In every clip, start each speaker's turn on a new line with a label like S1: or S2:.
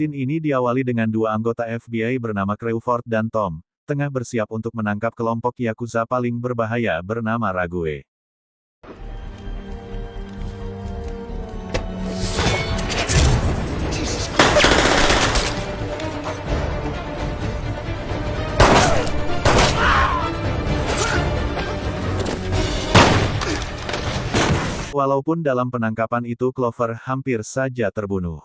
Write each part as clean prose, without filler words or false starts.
S1: Scene ini diawali dengan dua anggota FBI bernama Crawford dan Tom, tengah bersiap untuk menangkap kelompok Yakuza paling berbahaya bernama Rague. Walaupun dalam penangkapan itu Clover hampir saja terbunuh.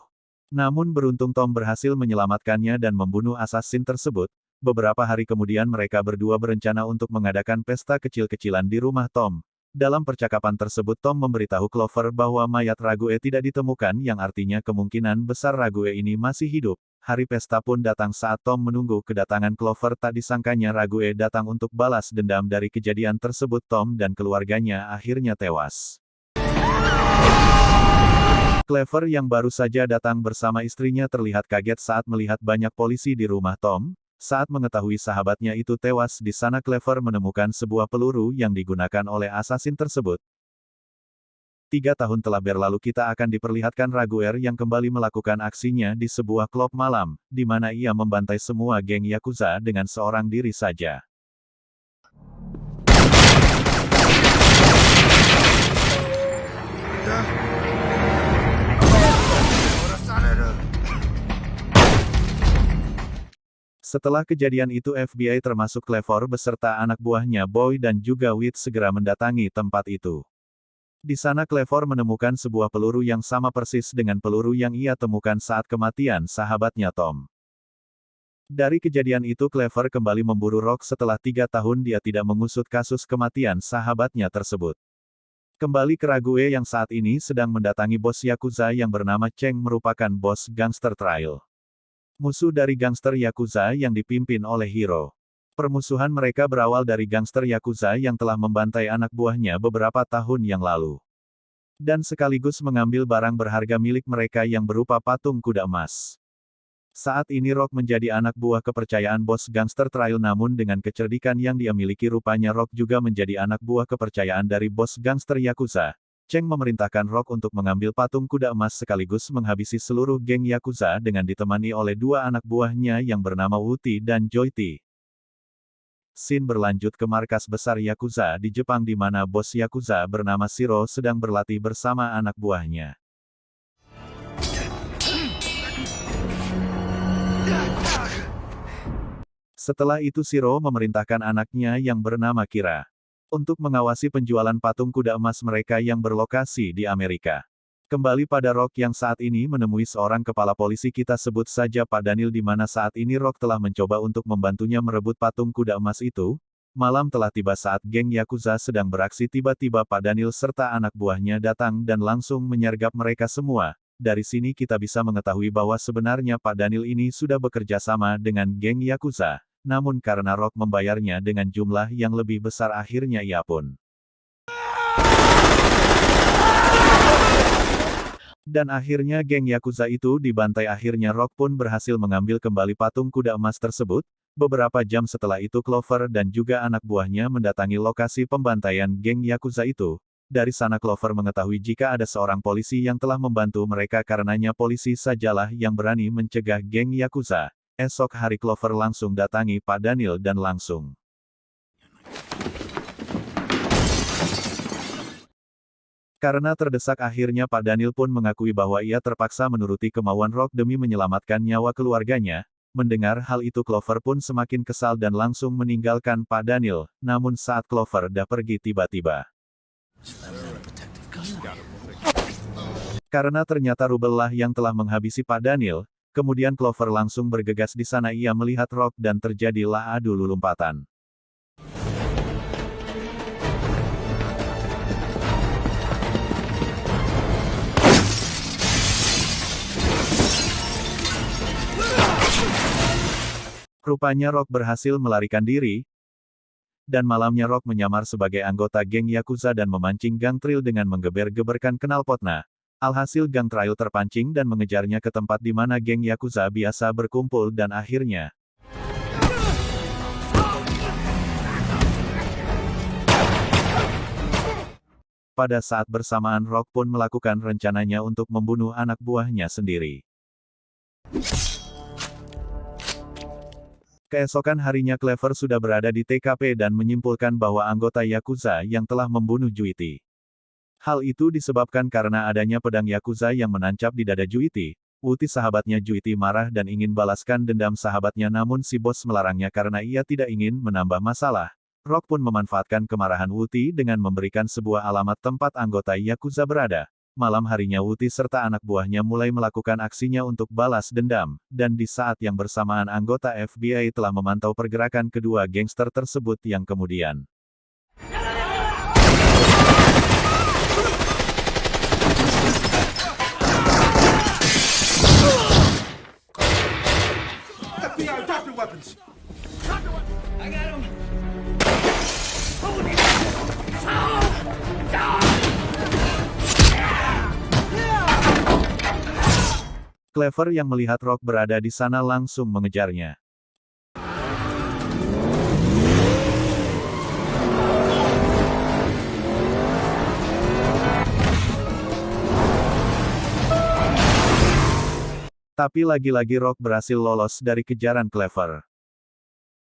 S1: Namun beruntung Tom berhasil menyelamatkannya dan membunuh assassin tersebut. Beberapa hari kemudian mereka berdua berencana untuk mengadakan pesta kecil-kecilan di rumah Tom. Dalam percakapan tersebut Tom memberitahu Clover bahwa mayat Rague tidak ditemukan yang artinya kemungkinan besar Rague ini masih hidup. Hari pesta pun datang saat Tom menunggu kedatangan Clover, tak disangkanya Rague datang untuk balas dendam dari kejadian tersebut. Tom dan keluarganya akhirnya tewas. Clover yang baru saja datang bersama istrinya terlihat kaget saat melihat banyak polisi di rumah Tom. Saat mengetahui sahabatnya itu tewas di sana, Clover menemukan sebuah peluru yang digunakan oleh assassin tersebut. 3 tahun telah berlalu, kita akan diperlihatkan Raguer yang kembali melakukan aksinya di sebuah klub malam, di mana ia membantai semua geng Yakuza dengan seorang diri saja. Setelah kejadian itu FBI termasuk Clover beserta anak buahnya Boy dan juga Whit segera mendatangi tempat itu. Di sana Clover menemukan sebuah peluru yang sama persis dengan peluru yang ia temukan saat kematian sahabatnya Tom. Dari kejadian itu Clover kembali memburu Rock setelah 3 tahun dia tidak mengusut kasus kematian sahabatnya tersebut. Kembali ke Rague yang saat ini sedang mendatangi bos Yakuza yang bernama Cheng, merupakan bos gangster Trail. Musuh dari gangster Yakuza yang dipimpin oleh Hiro. Permusuhan mereka berawal dari gangster Yakuza yang telah membantai anak buahnya beberapa tahun yang lalu. Dan sekaligus mengambil barang berharga milik mereka yang berupa patung kuda emas. Saat ini Rock menjadi anak buah kepercayaan bos gangster Trail, namun dengan kecerdikan yang dia miliki rupanya Rock juga menjadi anak buah kepercayaan dari bos gangster Yakuza. Cheng memerintahkan Rock untuk mengambil patung kuda emas sekaligus menghabisi seluruh geng Yakuza dengan ditemani oleh 2 anak buahnya yang bernama Wuti dan Joyty. Scene berlanjut ke markas besar Yakuza di Jepang di mana bos Yakuza bernama Shiro sedang berlatih bersama anak buahnya. Setelah itu Shiro memerintahkan anaknya yang bernama Kira untuk mengawasi penjualan patung kuda emas mereka yang berlokasi di Amerika. Kembali pada Rock yang saat ini menemui seorang kepala polisi, kita sebut saja Pak Daniel, di mana saat ini Rock telah mencoba untuk membantunya merebut patung kuda emas itu. Malam telah tiba saat geng Yakuza sedang beraksi, tiba-tiba Pak Daniel serta anak buahnya datang dan langsung menyergap mereka semua. Dari sini kita bisa mengetahui bahwa sebenarnya Pak Daniel ini sudah bekerja sama dengan geng Yakuza. Namun karena Rock membayarnya dengan jumlah yang lebih besar, akhirnya ia pun. Dan akhirnya geng Yakuza itu dibantai. Akhirnya Rock pun berhasil mengambil kembali patung kuda emas tersebut. Beberapa jam setelah itu Clover dan juga anak buahnya mendatangi lokasi pembantaian geng Yakuza itu. Dari sana Clover mengetahui jika ada seorang polisi yang telah membantu mereka, karenanya polisi sajalah yang berani mencegah geng Yakuza. Esok hari Clover langsung datangi Pak Daniel dan langsung. Karena terdesak akhirnya Pak Daniel pun mengakui bahwa ia terpaksa menuruti kemauan Rock demi menyelamatkan nyawa keluarganya. Mendengar hal itu Clover pun semakin kesal dan langsung meninggalkan Pak Daniel. Namun saat Clover dah pergi tiba-tiba. Karena ternyata Rubel lah yang telah menghabisi Pak Daniel. Kemudian Clover langsung bergegas di sana, ia melihat Rock dan terjadilah adu lompatan. Rupanya Rock berhasil melarikan diri, dan malamnya Rock menyamar sebagai anggota geng Yakuza dan memancing gang Trail dengan menggeber-geberkan knalpotnya. Alhasil gang Trail terpancing dan mengejarnya ke tempat di mana geng Yakuza biasa berkumpul dan akhirnya pada saat bersamaan Rock pun melakukan rencananya untuk membunuh anak buahnya sendiri. Keesokan harinya Clever sudah berada di TKP dan menyimpulkan bahwa anggota Yakuza yang telah membunuh Juity. Hal itu disebabkan karena adanya pedang Yakuza yang menancap di dada Juity. Uti sahabatnya Juity marah dan ingin balaskan dendam sahabatnya, namun si bos melarangnya karena ia tidak ingin menambah masalah. Rock pun memanfaatkan kemarahan Uti dengan memberikan sebuah alamat tempat anggota Yakuza berada. Malam harinya Uti serta anak buahnya mulai melakukan aksinya untuk balas dendam, dan di saat yang bersamaan anggota FBI telah memantau pergerakan kedua gangster tersebut yang kemudian
S2: FBI, drop your weapons! I got him!
S1: Clever yang melihat Rock berada di sana langsung mengejarnya. Tapi lagi-lagi Rock berhasil lolos dari kejaran Clever.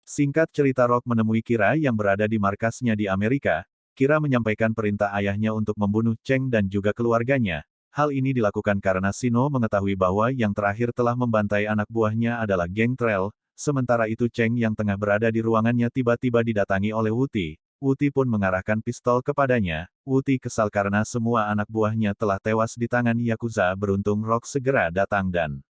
S1: Singkat cerita, Rock menemui Kira yang berada di markasnya di Amerika. Kira menyampaikan perintah ayahnya untuk membunuh Cheng dan juga keluarganya. Hal ini dilakukan karena Shino mengetahui bahwa yang terakhir telah membantai anak buahnya adalah geng Trail. Sementara itu Cheng yang tengah berada di ruangannya tiba-tiba didatangi oleh Wuti. Wuti pun mengarahkan pistol kepadanya. Wuti kesal karena semua anak buahnya telah tewas di tangan Yakuza. Beruntung Rock segera datang dan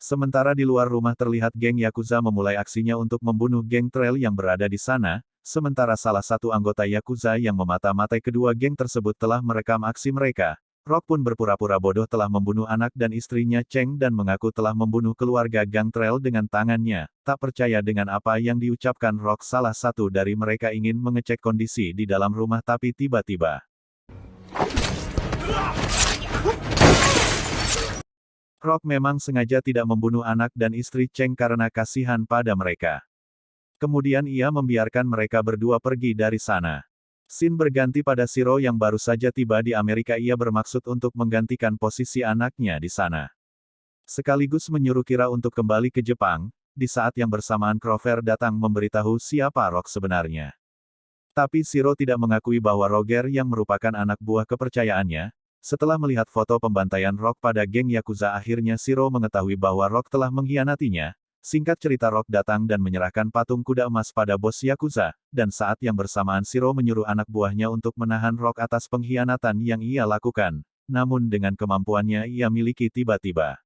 S1: sementara di luar rumah terlihat geng Yakuza memulai aksinya untuk membunuh geng Trail yang berada di sana, sementara salah satu anggota Yakuza yang memata-matai kedua geng tersebut telah merekam aksi mereka. Rock pun berpura-pura bodoh telah membunuh anak dan istrinya Cheng dan mengaku telah membunuh keluarga gang Trail dengan tangannya. Tak percaya dengan apa yang diucapkan Rock, salah satu dari mereka ingin mengecek kondisi di dalam rumah tapi tiba-tiba Rock memang sengaja tidak membunuh anak dan istri Cheng karena kasihan pada mereka. Kemudian ia membiarkan mereka berdua pergi dari sana. Scene berganti pada Shiro yang baru saja tiba di Amerika. Ia bermaksud untuk menggantikan posisi anaknya di sana. Sekaligus menyuruh Kira untuk kembali ke Jepang. Di saat yang bersamaan Clover datang memberitahu siapa Rock sebenarnya. Tapi Shiro tidak mengakui bahwa Roger yang merupakan anak buah kepercayaannya. Setelah melihat foto pembantaian Rock pada geng Yakuza, akhirnya Shiro mengetahui bahwa Rock telah mengkhianatinya. Singkat cerita, Rock datang dan menyerahkan patung kuda emas pada bos Yakuza, dan saat yang bersamaan Shiro menyuruh anak buahnya untuk menahan Rock atas pengkhianatan yang ia lakukan. Namun dengan kemampuannya ia miliki tiba-tiba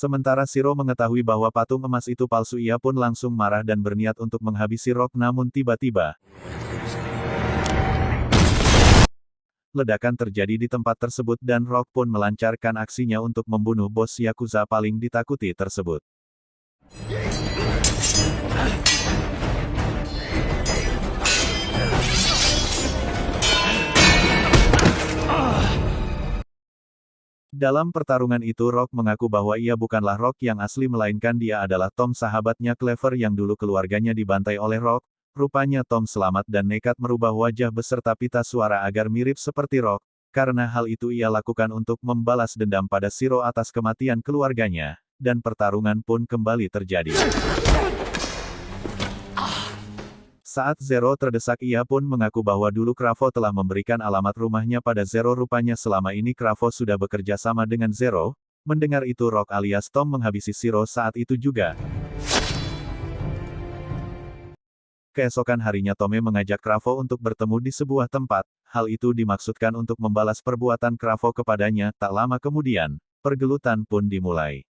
S1: sementara Shiro mengetahui bahwa patung emas itu palsu, ia pun langsung marah dan berniat untuk menghabisi Rock, namun tiba-tiba ledakan terjadi di tempat tersebut dan Rock pun melancarkan aksinya untuk membunuh bos Yakuza paling ditakuti tersebut. Dalam pertarungan itu Rock mengaku bahwa ia bukanlah Rock yang asli melainkan dia adalah Tom, sahabatnya Clever yang dulu keluarganya dibantai oleh Rock. Rupanya Tom selamat dan nekat merubah wajah beserta pita suara agar mirip seperti Rock. Karena hal itu ia lakukan untuk membalas dendam pada Shiro atas kematian keluarganya, dan pertarungan pun kembali terjadi. Saat Zero terdesak, ia pun mengaku bahwa dulu Cravo telah memberikan alamat rumahnya pada Zero. Rupanya selama ini Cravo sudah bekerja sama dengan Zero. Mendengar itu Rock alias Tom menghabisi Shiro saat itu juga. Keesokan harinya Tome mengajak Cravo untuk bertemu di sebuah tempat. Hal itu dimaksudkan untuk membalas perbuatan Cravo kepadanya. Tak lama kemudian, pergelutan pun dimulai.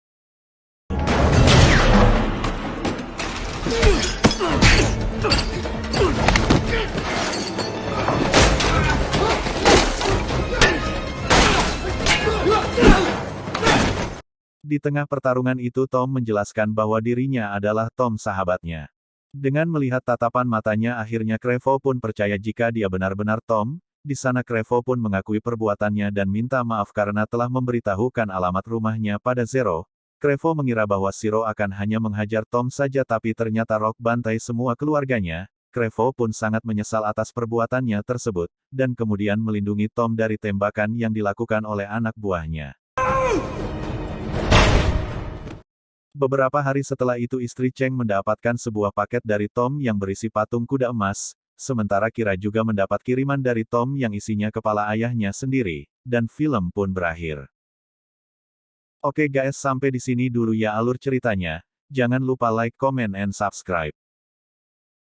S1: Di tengah pertarungan itu Tom menjelaskan bahwa dirinya adalah Tom, sahabatnya. Dengan melihat tatapan matanya akhirnya Cravo pun percaya jika dia benar-benar Tom. Di sana Krevo pun mengakui perbuatannya dan minta maaf karena telah memberitahukan alamat rumahnya pada Zero. Krevo mengira bahwa Zero akan hanya menghajar Tom saja tapi ternyata Rock bantai semua keluarganya. Krevo pun sangat menyesal atas perbuatannya tersebut, dan kemudian melindungi Tom dari tembakan yang dilakukan oleh anak buahnya. Beberapa hari setelah itu istri Cheng mendapatkan sebuah paket dari Tom yang berisi patung kuda emas, sementara Kira juga mendapat kiriman dari Tom yang isinya kepala ayahnya sendiri, dan film pun berakhir. Oke guys, sampai di sini dulu ya alur ceritanya. Jangan lupa like, comment, and subscribe.